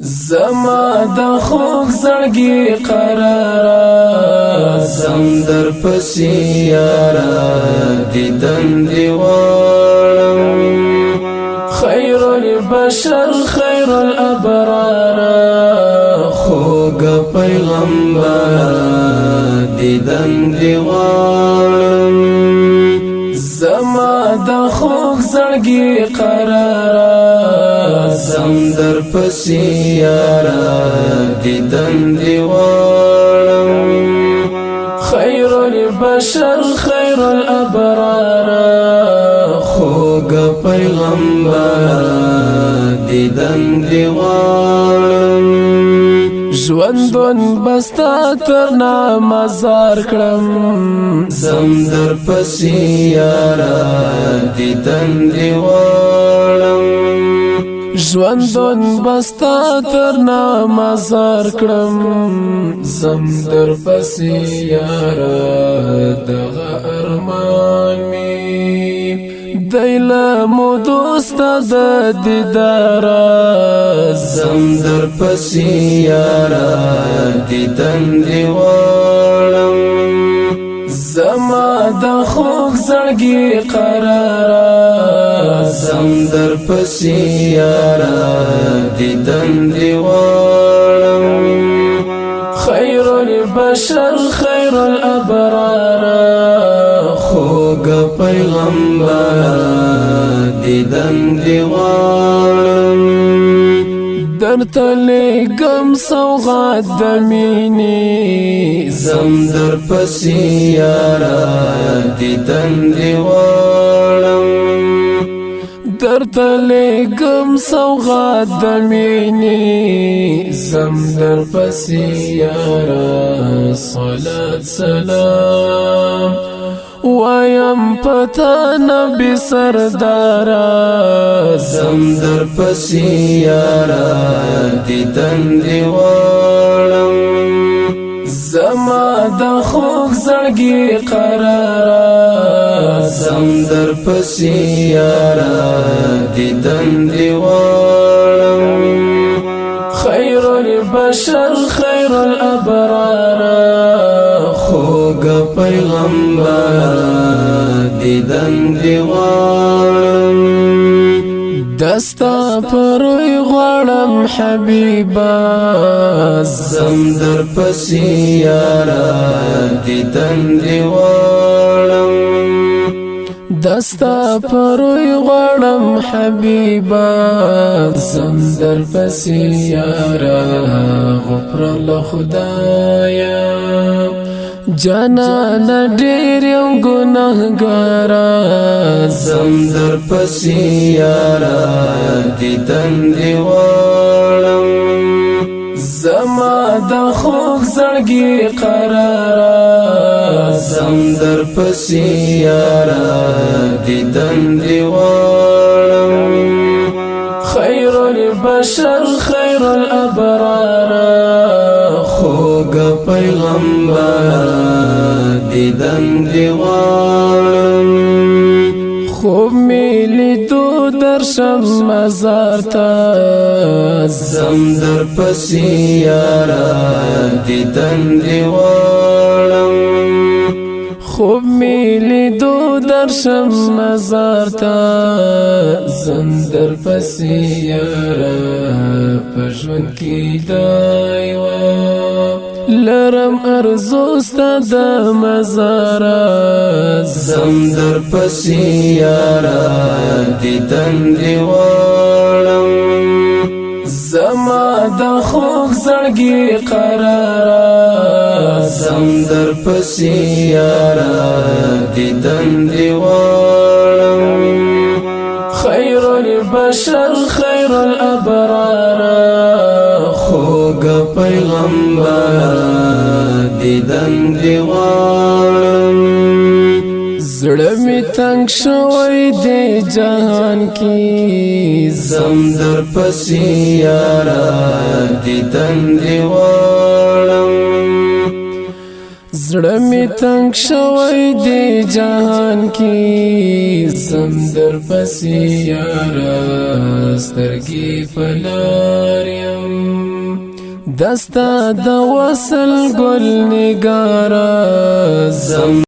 زما د خوږ زړګي قراره زم در پسې یاره دیدن دی غواړم خیر البشر خیر الابرار خوږ پیغمبر دیدن دی غواړم زما د خوږ زړګي قراره زم در پسې یاره دیدن دی غواړم خیر البشر خیر الابرار خوږ پیغمبر دیدن دی غواړم ژوندون بستا تر نامزار کړم زم در پسې یاره دیدن دی غواړم ژوندون بستا تر نامزار کړم زم در پسې یاره دغه ارمان می دیله مو دوسته د دیداره زم در پسې یاره دیدن دی غواړم زما د خوږ زړګي قراره زم در پسې یاره دیدن دی غواړم خیر البشر خیر الابرار خوږ پیغمبر دیدن دی غواړم درته لېږم سوغات د مینې زم در پسې یاره دیدن دی غواړم درته لېږم سوغات د مینې زم در پسې یاره صلات سلام وایم پتا نبی سردارا زم در پسې یاره دیدن دی غواړم زما د خوږ زړګي قراره زم در پسې یاره دیدن دی غواړم خیر البشر خیر الابرار خوږ پیغمبر دیدن دی غواړم دستا پروي غواړم حبيبا زم در پسې یاره دیدن دی غواړم دستا پروي غواړم حبيبا زم در پسې یاره غفر الله خدایا جانان ډېر یم ګناهګاره زم در پسې یاره دیدن دی غواړم زما د خوږ زړګي قراره زم در پسې یاره دیدن دی غواړم خیر البشر خیر الابرار خوږ پیغمبر دیدن دی غواړم خوب می لیدو درشم مزار ته زم در پسې یاره دیدن دی غواړم خوب می لیدو درشم مزار ته زم در پسې یاره په ژوند کې دا یوه لرم ارزو ستا د مزاره زم در پسې یاره دیدن دی غواړم زما د خوږ زړګي قراره زم در پسې یاره دیدن دی غواړم خیر البشر خیر الابرار خوږ پیغمبر دیدن دی غواړم زړه می تنګ شوی دی جهان کې زم در پسې یاره دیدن دی غواړم زړه می تنگ شوی دی جهان کی زم در پسی یارا سترګې په لار یم دستا د وصل ګل نگارا